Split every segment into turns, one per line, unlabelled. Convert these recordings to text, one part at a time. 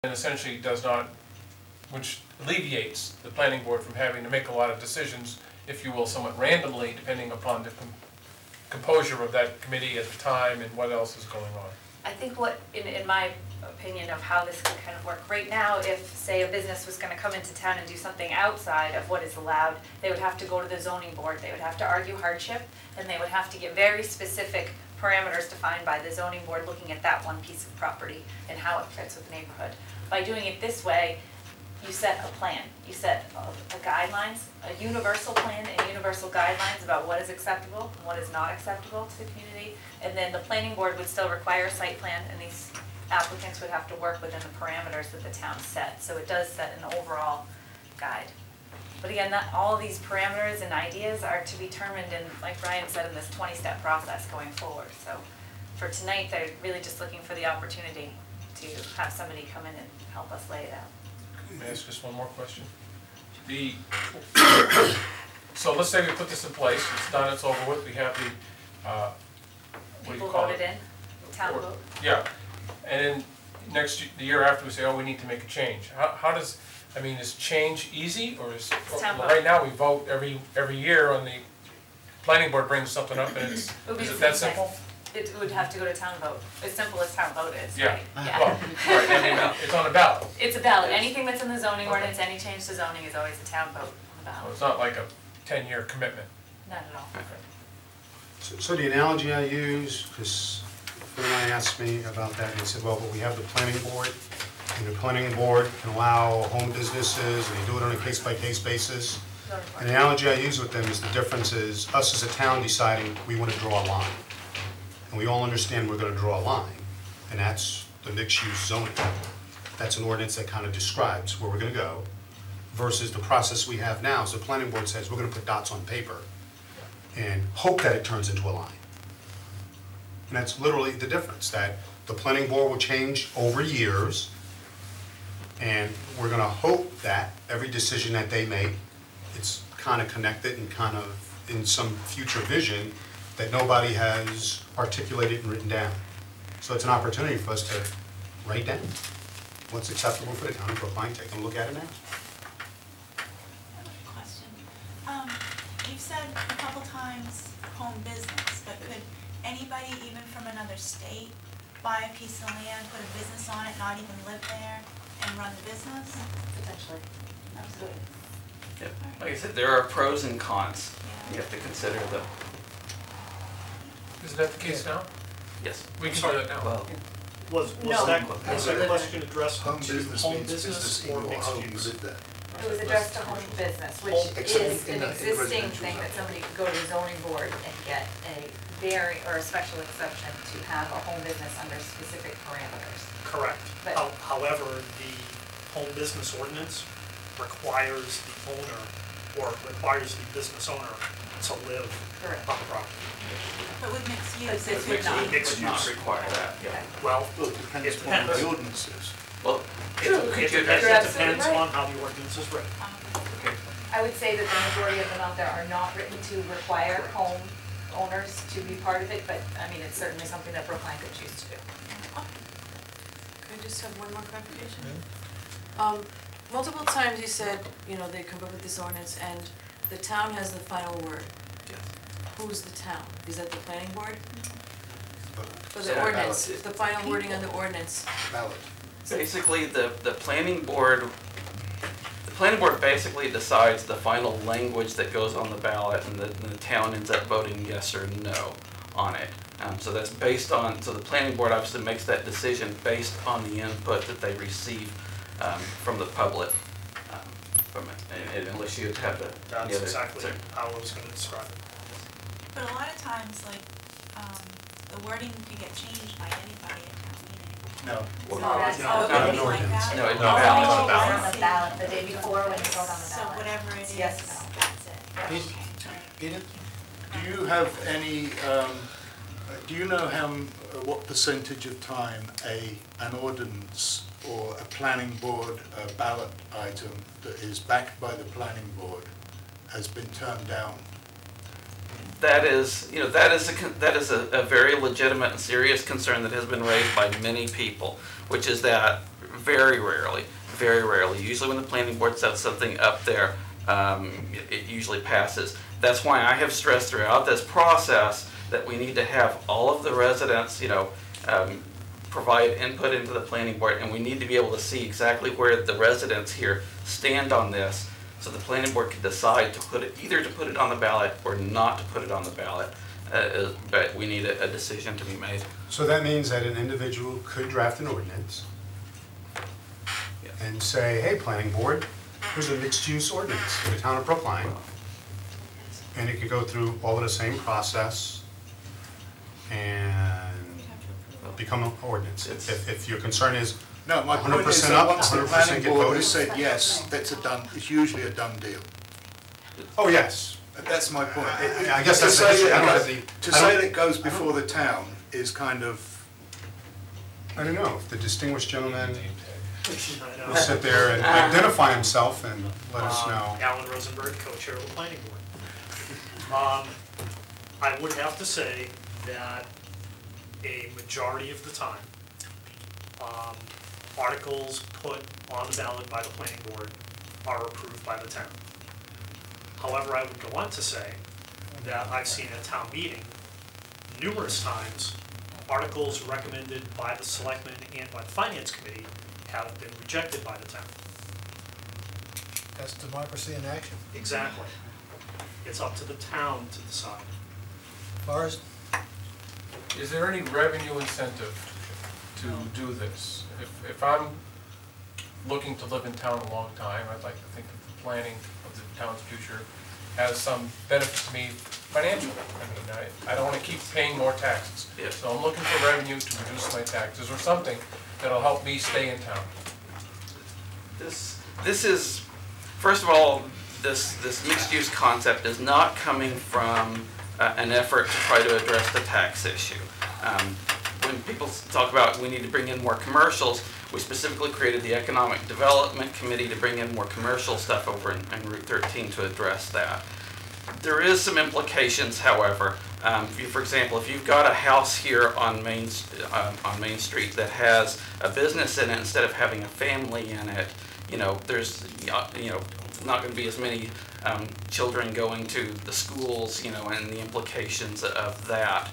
and essentially does not, which alleviates the planning board from having to make a lot of decisions, if you will, somewhat randomly, depending upon the composure of that committee at the time and what else is going on.
I think what, in my opinion of how this can kind of work, right now, if, say, a business was going to come into town and do something outside of what is allowed, they would have to go to the zoning board, they would have to argue hardship, and they would have to get very specific parameters defined by the zoning board looking at that one piece of property and how it fits with the neighborhood. By doing it this way, you set a plan, you set a guidelines, a universal plan and universal guidelines about what is acceptable and what is not acceptable to the community, and then the planning board would still require a site plan, and these applicants would have to work within the parameters that the town set. So it does set an overall guide. But again, not all of these parameters and ideas are to be determined in, like Brian said, in this 20-step process going forward. So for tonight, they're really just looking for the opportunity to have somebody come in and help us lay it out.
May I ask just one more question? So let's say we put this in place, it's done, it's over with, we have the, what do you call it?
People voted in, the town vote.
Yeah, and then the year after we say, oh, we need to make a change. How does, I mean, is change easy, or is, right now we vote every year on the planning board brings something up and it's, is it that simple?
It would have to go to town vote, as simple as town vote is,
Yeah.
right? Yeah.
Well, right, I mean, it's on a ballot.
It's a ballot. Anything that's in the zoning ordinance, any change to zoning is always a town vote on the
So
ballot.
it's not like a 10-year commitment.
Not at all.
So the analogy I use, because when I asked me about that, and they said, well, but we have the planning board, and the planning board can allow home businesses, and they do it on a case-by-case basis. And the analogy I use with them is the difference is us as a town deciding we want to draw a line. And we all understand we're going to draw a line, and that's the mixed-use zoning. That's an ordinance that kind of describes where we're going to go, versus the process we have now. So the planning board says we're going to put dots on paper and hope that it turns into a line. And that's literally the difference, that the planning board will change over years, and we're going to hope that every decision that they make, it's kind of connected and kind of in some future vision that nobody has articulated and written down. So it's an opportunity for us to write down what's acceptable for the town of Brookline, take a look at it now.
I have a question. You've said a couple times home business, but could anybody even from another state buy a piece of land, put a business on it, not even live there, and run the business?
Potentially. Absolutely.
Yep. Like I said, there are pros and cons.
Yeah.
You have to consider them.
Isn't that the case now?
Yes.
We can do that now.
Well,
Was
No.
that question addressed to home
means
business or
or
mixed
home,
use?
live there.
It was addressed to home business, which is an existing thing that somebody could go to the zoning board and get a or a special exception to have a home business under specific parameters.
Correct.
But-
However, the home business ordinance requires the owner, or requires the business owner to live
Correct.
on the property.
But with mixed
But
use,
this
it
would
would
not.
not.
Mixed
would not
use.
require that. Yeah.
Okay.
Well,
Well, it depends
It
upon what
depends.
the ordinance is.
Well,
it
You're
depends
absolutely right.
on how the ordinance is written.
okay.
I would say that the majority of them out there are not written to require home owners to be part of it, but I mean, it's certainly something that Brookline could choose to do.
Could I just have one more clarification? Multiple times you said, you know, they come up with this ordinance and the town has the final word.
Yes.
Who's the town? Is that the planning board? For
Yeah,
the ordinance,
ballot.
the final wording on the ordinance.
Ballot.
Basically, the planning board basically decides the final language that goes on the ballot, and the town ends up voting yes or no on it. So that's based on, so the planning board obviously makes that decision based on the input that they receive from the public. From it, and unless you have the
That's
other-
exactly
sorry.
how I was going to describe it.
But a lot of times, like, the wording could get changed by anybody at town meeting.
No.
Well,
No, that's
So
not
it
no,
would be
no,
like that?
no, it's
Oh,
not ballot.
it's
I
on the
see.
ballot the day before when it's on the
So
ballot.
whatever it is,
Yes,
that's it.
Peter,
Okay.
Peter, do you have any, do you know what percentage of time an ordinance or a planning board ballot item that is backed by the planning board has been turned down?
That is, you know, that is a very legitimate and serious concern that has been raised by many people, which is that very rarely, very rarely. Usually when the planning board sets something up there, it usually passes. That's why I have stressed throughout this process that we need to have all of the residents, provide input into the planning board, and we need to be able to see exactly where the residents here stand on this, so the planning board can decide to put it, either to put it on the ballot or not to put it on the ballot. But we need a decision to be made.
So that means that an individual could draft an ordinance and say, hey, planning board, here's a mixed-use ordinance for the town of Brookline. And it could go through all of the same process and become an ordinance. If your concern is
No, my point is
100%
that
up,
once the
100%
planning
get
board
voted?
has said yes, it's usually a done deal.
Oh, yes.
That's my point.
I guess that's the issue. I don't have the.
To say that it goes before the town is kind of,
I don't know, if the distinguished gentleman
I know.
will sit there and identify himself and let us know.
Alan Rosenberg, co-chair of the planning board. I would have to say that a majority of the time, articles put on the ballot by the planning board are approved by the town. However, I would go on to say that I've seen at town meeting numerous times, articles recommended by the selectmen and by the finance committee have been rejected by the town.
That's democracy in action.
Exactly. It's up to the town to decide.
Forrest?
Is there any revenue incentive to do this? If I'm looking to live in town a long time, I'd like to think that the planning of the town's future has some benefit to me financially. I mean, I don't want to keep paying more taxes.
Yes.
So I'm looking for revenue to reduce my taxes or something that'll help me stay in town.
This is, first of all, this mixed-use concept is not coming from an effort to try to address the tax issue. When people talk about we need to bring in more commercials, we specifically created the Economic Development Committee to bring in more commercial stuff over in Route 13 to address that. There is some implications, however. For example, if you've got a house here on Main Street that has a business in it instead of having a family in it, there's not going to be as many children going to the schools, and the implications of that.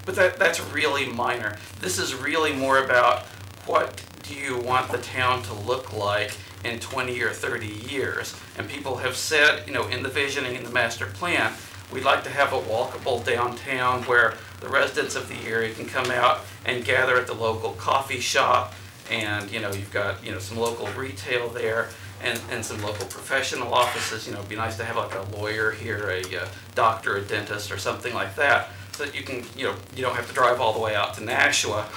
But that's really minor. This is really more about what do you want the town to look like in 20 or 30 years. And people have said, in the visioning, in the master plan, we'd like to have a walkable downtown where the residents of the area can come out and gather at the local coffee shop, and you've got some local retail there, and some local professional offices. It'd be nice to have like a lawyer here, a doctor, a dentist, or something like that, so that you can you don't have to drive all the way out to Nashua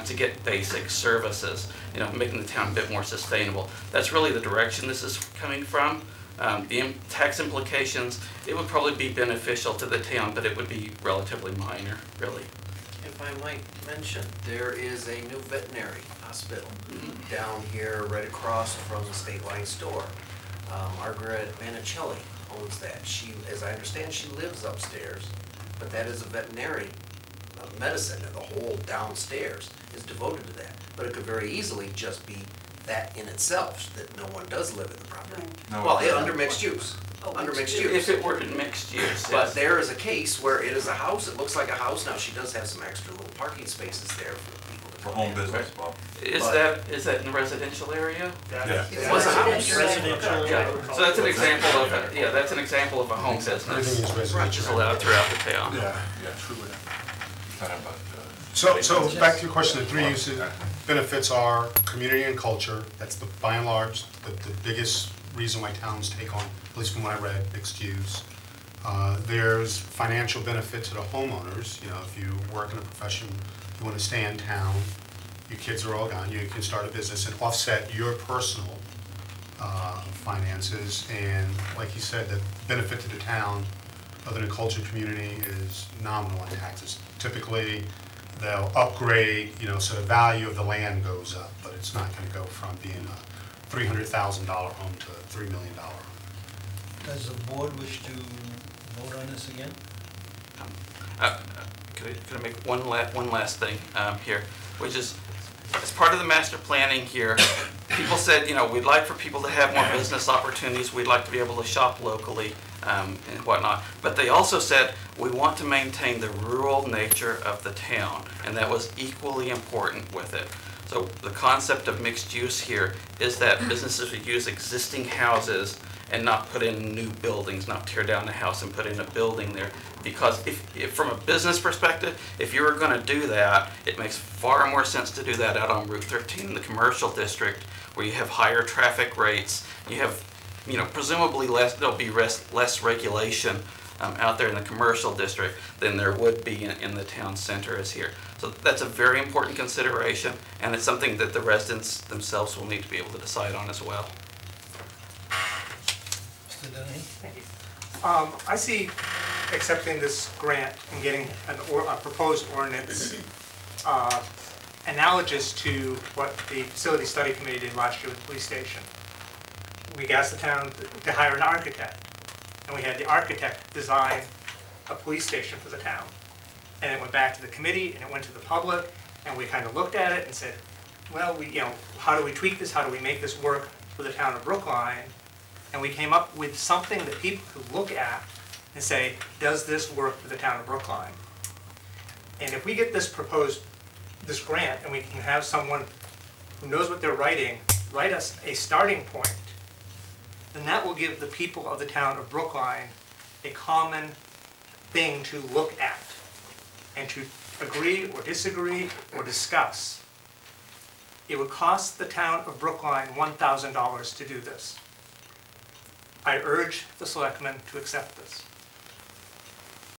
to get basic services. Making the town a bit more sustainable. That's really the direction this is coming from. The tax implications, it would probably be beneficial to the town, but it would be relatively minor, really.
If I might mention, there is a new veterinary hospital down here right across from the State Line store. Margaret Manicelli owns that. She, as I understand, she lives upstairs, but that is a veterinary medicine, and the whole downstairs is devoted to that. But it could very easily just be that in itself, that no one does live in the property.
No.
Well, under mixed use. Under mixed use.
If it were in mixed use,
But
yes.
there is a case where it is a house, it looks like a house. Now, she does have some extra little parking spaces there for people to
For
come
home
in.
business, Bob.
Is that in the residential area?
Yeah.
It was a house.
Residential.
Yeah. So that's an example of a home business,
Everything is
which is
residential.
allowed throughout the town.
Yeah, true. Kind of,
So back to your question, the three uses, benefits are community and culture. That's by and large, the biggest reason why towns take on, at least from what I read, mixed use. There's financial benefit to the homeowners. If you work in a profession, you want to stay in town, your kids are all gone, you can start a business and offset your personal finances. And like you said, the benefit to the town, other than culture, community, is nominal in taxes. Typically, they'll upgrade, so the value of the land goes up, but it's not going to go from being a $300,000 home to a $3 million home.
Does the board wish to vote on this again?
Could I make one last thing here, which is, as as part of the master planning here, people said, you know, we'd like for people to have more business opportunities, we'd like to be able to shop locally, and whatnot. But they also said, we want to maintain the rural nature of the town, and that was equally important with it. So the concept of mixed use here is that businesses would use existing houses and not put in new buildings, not tear down the house and put in a building there. Because if from a business perspective, if you were gonna do that, it makes far more sense to do that out on Route 13 in the commercial district, where you have higher traffic rates, you have, you know, presumably there'll be less regulation out there in the commercial district than there would be in the town center as here. So that's a very important consideration, and it's something that the residents themselves will need to be able to decide on as well.
Mr. Dennehy?
Thank you. I see accepting this grant and getting a proposed ordinance analogous to what the facility study committee did last year with the police station. We asked the town to hire an architect, and we had the architect design a police station for the town. And it went back to the committee, and it went to the public, and we kind of looked at it and said, well, how do we tweak this? How do we make this work for the town of Brookline? And we came up with something that people could look at and say, does this work for the town of Brookline? And if we get this grant, and we can have someone who knows what they're writing, write us a starting point, then that will give the people of the town of Brookline a common thing to look at and to agree or disagree or discuss. It would cost the town of Brookline $1,000 to do this. I urge the selectmen to accept this.